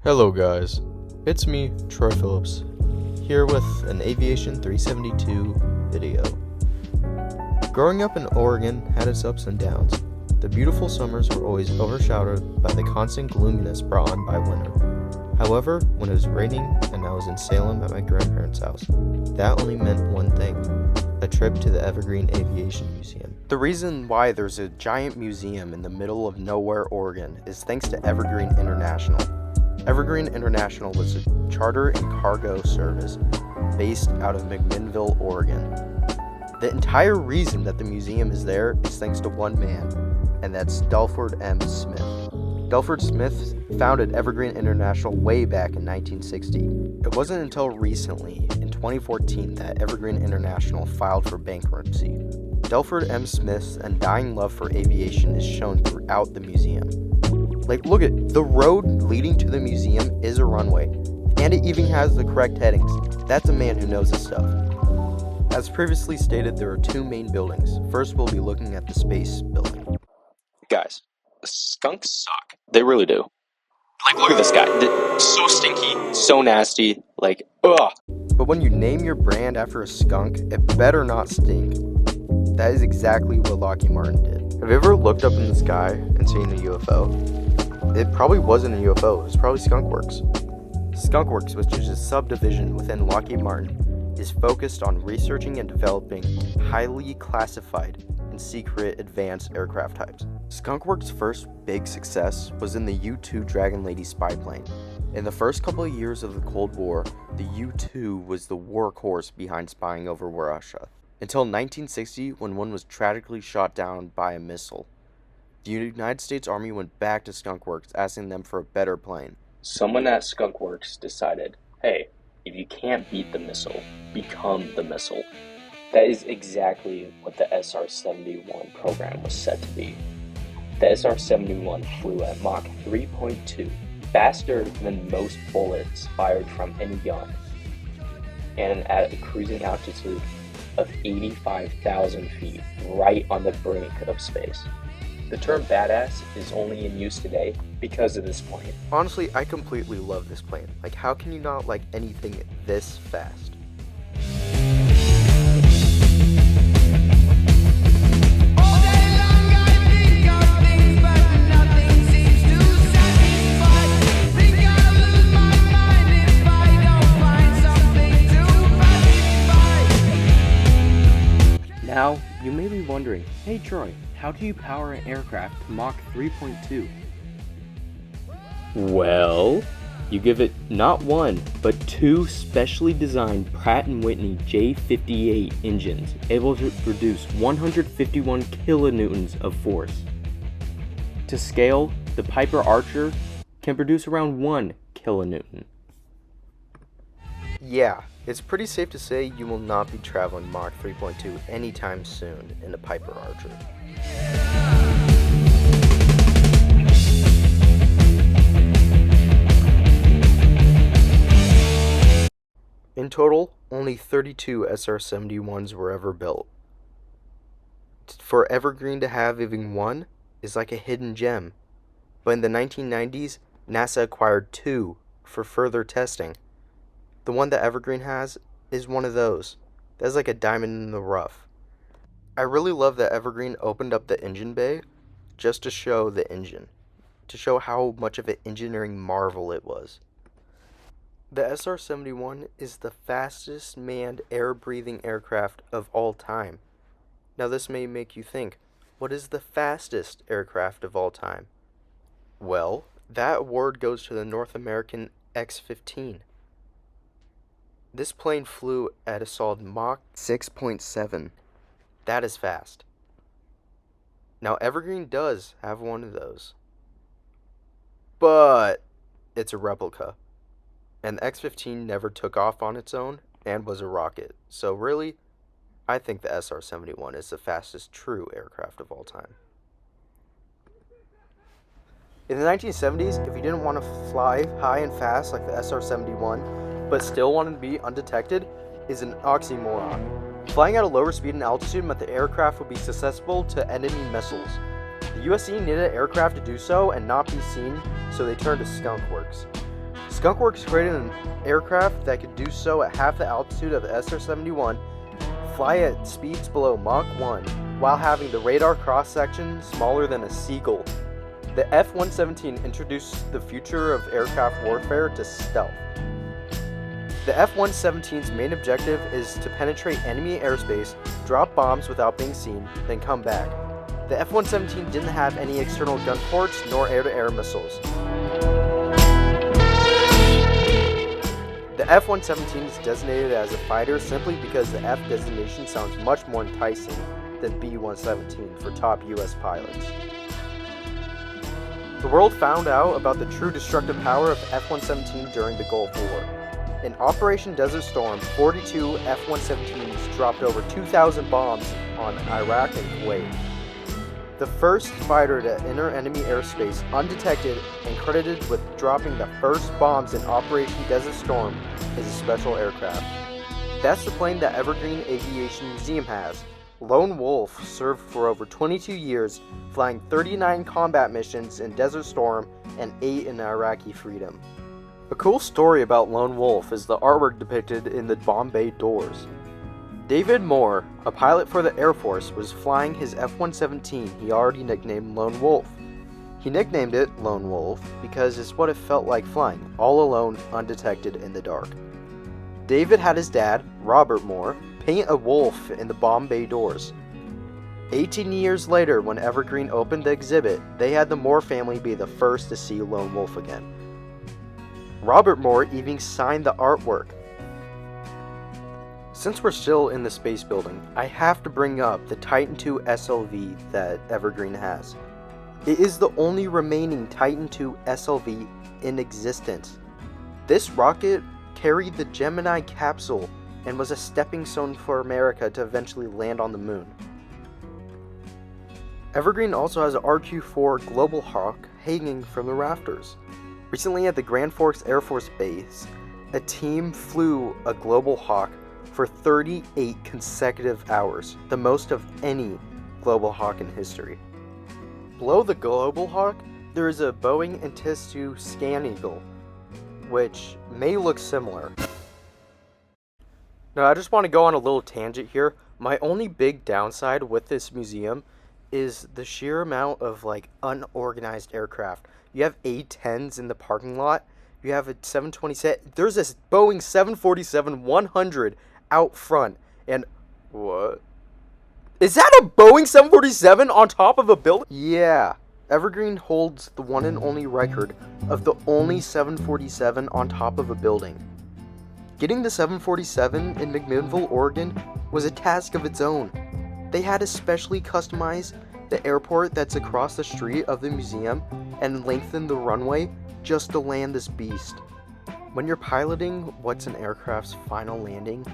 Hello guys, it's me, Troy Phillips, here with an Aviation 372 video. Growing up in Oregon had its ups and downs. The beautiful summers were always overshadowed by the constant gloominess brought on by winter. However, when it was raining and I was in Salem at my grandparents' house, that only meant one thing: a trip to the Evergreen Aviation Museum. The reason why there's a giant museum in the middle of nowhere, Oregon, is thanks to Evergreen International. Evergreen International was a charter and cargo service based out of McMinnville, Oregon. The entire reason that the museum is there is thanks to one man, and that's Delford M. Smith. Delford Smith founded Evergreen International way back in 1960. It wasn't until recently, in 2014, that Evergreen International filed for bankruptcy. Delford M. Smith's undying love for aviation is shown throughout the museum. Like, look at the road leading to the museum is a runway, and it even has the correct headings. That's a man who knows his stuff. As previously stated, there are two main buildings. First, we'll be looking at the space building. Guys, skunks suck. They really do. Like, look at this guy. So stinky, so nasty, like, ugh. But when you name your brand after a skunk, it better not stink. That is exactly what Lockheed Martin did. Have you ever looked up in the sky and seen a UFO? It probably wasn't a UFO, it was probably Skunkworks. Skunkworks, which is a subdivision within Lockheed Martin, is focused on researching and developing highly classified and secret advanced aircraft types. Skunkworks' first big success was in the U-2 Dragon Lady spy plane. In the first couple of years of the Cold War, the U-2 was the workhorse behind spying over Russia, until 1960 when one was tragically shot down by a missile. The United States Army went back to Skunkworks, asking them for a better plane. Someone at Skunkworks decided, hey, if you can't beat the missile, become the missile. That is exactly what the SR-71 program was set to be. The SR-71 flew at Mach 3.2, faster than most bullets fired from any gun, and at a cruising altitude of 85,000 feet, right on the brink of space. The term badass is only in use today because of this plane. Honestly, I completely love this plane. Like, how can you not like anything this fast? Now, you may be wondering, hey Troy, how do you power an aircraft to Mach 3.2? Well, you give it not one, but two specially designed Pratt & Whitney J58 engines, able to produce 151 kilonewtons of force. To scale, the Piper Archer can produce around 1 kilonewton. Yeah, it's pretty safe to say you will not be traveling Mach 3.2 anytime soon in a Piper Archer. In total, only 32 SR-71s were ever built. For Evergreen to have even one is like a hidden gem. But in the 1990s, NASA acquired two for further testing. The one that Evergreen has is one of those. That's like a diamond in the rough. I really love that Evergreen opened up the engine bay just to show the engine, to show how much of an engineering marvel it was. The SR-71 is the fastest manned air-breathing aircraft of all time. Now this may make you think, what is the fastest aircraft of all time? Well, that award goes to the North American X-15. This plane flew at a solid Mach 6.7. That is fast. Now Evergreen does have one of those, but it's a replica. And the X-15 never took off on its own and was a rocket. So really, I think the SR-71 is the fastest true aircraft of all time. In the 1970s, if you didn't want to fly high and fast like the SR-71, but still wanted to be undetected, is an oxymoron. Flying at a lower speed and altitude meant the aircraft would be susceptible to enemy missiles. The USC needed an aircraft to do so and not be seen, so they turned to Skunkworks. Skunk Works created an aircraft that could do so at half the altitude of the SR-71, fly at speeds below Mach 1, while having the radar cross-section smaller than a seagull. The F-117 introduced the future of aircraft warfare to stealth. The F-117's main objective is to penetrate enemy airspace, drop bombs without being seen, then come back. The F-117 didn't have any external gun ports nor air-to-air missiles. The F-117 is designated as a fighter simply because the F designation sounds much more enticing than B-117 for top US pilots. The world found out about the true destructive power of F-117 during the Gulf War. In Operation Desert Storm, 42 F-117s dropped over 2,000 bombs on Iraq and Kuwait. The first fighter to enter enemy airspace undetected and credited with dropping the first bombs in Operation Desert Storm is a special aircraft. That's the plane that Evergreen Aviation Museum has. Lone Wolf served for over 22 years, flying 39 combat missions in Desert Storm and 8 in Iraqi freedom. A cool story about Lone Wolf is the artwork depicted in the bomb bay doors. David Moore, a pilot for the Air Force, was flying his F-117 he already nicknamed Lone Wolf. He nicknamed it Lone Wolf because it's what it felt like flying, all alone, undetected in the dark. David had his dad, Robert Moore, paint a wolf in the bomb bay doors. 18 years later, when Evergreen opened the exhibit, they had the Moore family be the first to see Lone Wolf again. Robert Moore even signed the artwork. Since we're still in the space building, I have to bring up the Titan II SLV that Evergreen has. It is the only remaining Titan II SLV in existence. This rocket carried the Gemini capsule and was a stepping stone for America to eventually land on the moon. Evergreen also has an RQ-4 Global Hawk hanging from the rafters. Recently at the Grand Forks Air Force Base, a team flew a Global Hawk for 38 consecutive hours, the most of any Global Hawk in history. Below the Global Hawk, there is a Boeing Antistu Scan Eagle, which may look similar. Now, I just want to go on a little tangent here. My only big downside with this museum is the sheer amount of unorganized aircraft. You have A-10s in the parking lot. You have a 727. There's this Boeing 747-100 out front. And what? Is that a Boeing 747 on top of a building? Yeah. Evergreen holds the one and only record of the only 747 on top of a building. Getting the 747 in McMinnville, Oregon was a task of its own. They had to specially customize the airport that's across the street of the museum and lengthen the runway just to land this beast. When you're piloting what's an aircraft's final landing,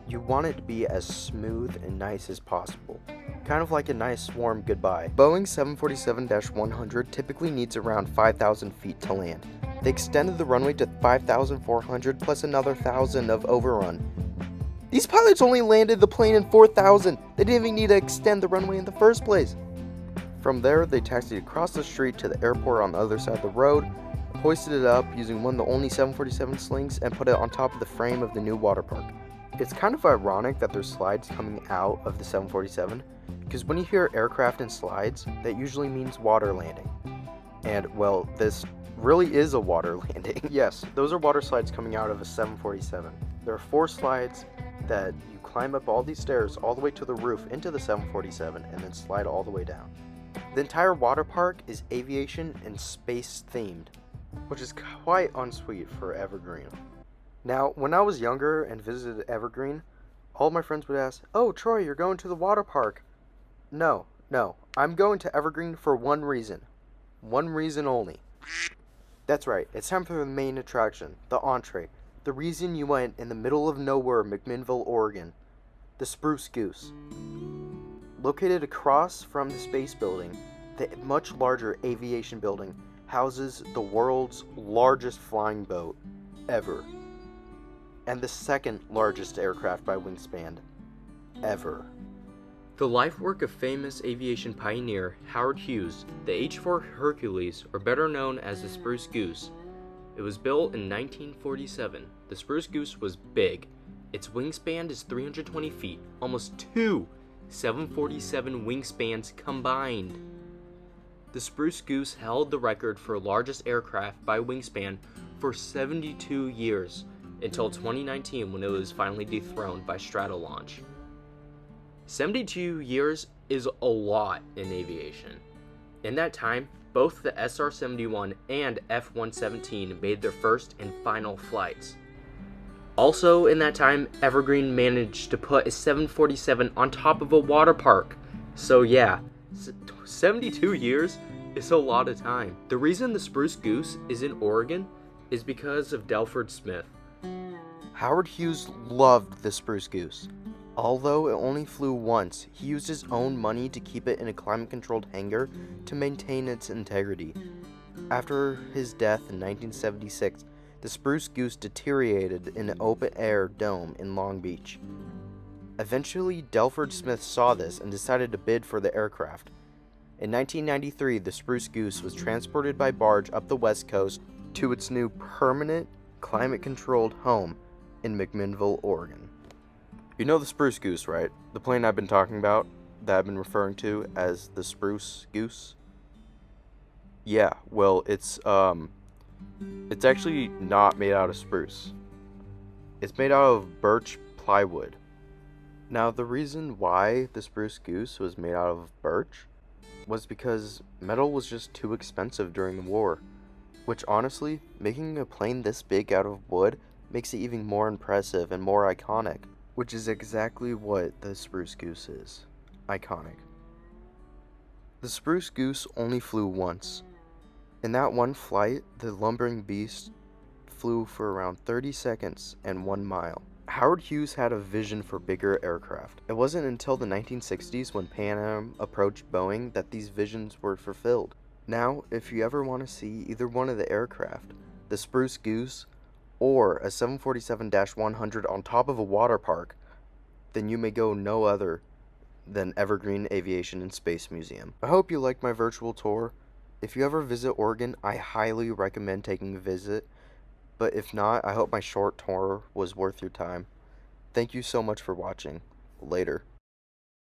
you want it to be as smooth and nice as possible. Kind of like a nice warm goodbye. Boeing 747-100 typically needs around 5,000 feet to land. They extended the runway to 5,400 plus another 1,000 of overrun. These pilots only landed the plane in 4,000. They didn't even need to extend the runway in the first place. From there, they taxied across the street to the airport on the other side of the road, hoisted it up using one of the only 747 slings, and put it on top of the frame of the new water park. It's kind of ironic that there's slides coming out of the 747, because when you hear aircraft and slides, that usually means water landing. And, well, this really is a water landing. Yes, those are water slides coming out of a 747. There are 4 slides that you climb up all these stairs all the way to the roof into the 747 and then slide all the way down. The entire water park is aviation and space themed, which is quite unsweet for Evergreen. Now, when I was younger and visited Evergreen, all my friends would ask, "Oh, Troy, you're going to the water park." No, I'm going to Evergreen for one reason. One reason only. That's right, it's time for the main attraction, the entree. The reason you went in the middle of nowhere, McMinnville, Oregon. The Spruce Goose. Located across from the space building, the much larger aviation building houses the world's largest flying boat ever. And the second largest aircraft by wingspan ever. The life work of famous aviation pioneer Howard Hughes, the H-4 Hercules, or better known as the Spruce Goose, It was built in 1947. The Spruce Goose was big. Its wingspan is 320 feet, almost two 747 wingspans combined. The Spruce Goose held the record for largest aircraft by wingspan for 72 years, until 2019 when it was finally dethroned by Stratolaunch. 72 years is a lot in aviation. In that time, both the SR-71 and F-117 made their first and final flights. Also in that time, Evergreen managed to put a 747 on top of a water park. So yeah, 72 years is a lot of time. The reason the Spruce Goose is in Oregon is because of Delford Smith. Howard Hughes loved the Spruce Goose. Although it only flew once, he used his own money to keep it in a climate-controlled hangar to maintain its integrity. After his death in 1976, the Spruce Goose deteriorated in an open-air dome in Long Beach. Eventually, Delford Smith saw this and decided to bid for the aircraft. In 1993, the Spruce Goose was transported by barge up the West Coast to its new permanent, climate-controlled home in McMinnville, Oregon. You know the Spruce Goose, right? The plane I've been talking about, that I've been referring to as the Spruce Goose? Yeah, well, it's actually not made out of spruce. It's made out of birch plywood. Now, the reason why the Spruce Goose was made out of birch was because metal was just too expensive during the war. Which honestly, making a plane this big out of wood makes it even more impressive and more iconic. Which is exactly what the Spruce Goose is. Iconic. The Spruce Goose only flew once. In that one flight, the lumbering beast flew for around 30 seconds and 1 mile. Howard Hughes had a vision for bigger aircraft. It wasn't until the 1960s when Pan Am approached Boeing that these visions were fulfilled. Now, if you ever want to see either one of the aircraft, the Spruce Goose or a 747-100 on top of a water park, then you may go no other than Evergreen Aviation and Space Museum. I hope you liked my virtual tour. If you ever visit Oregon, I highly recommend taking a visit, but if not, I hope my short tour was worth your time. Thank you so much for watching. Later.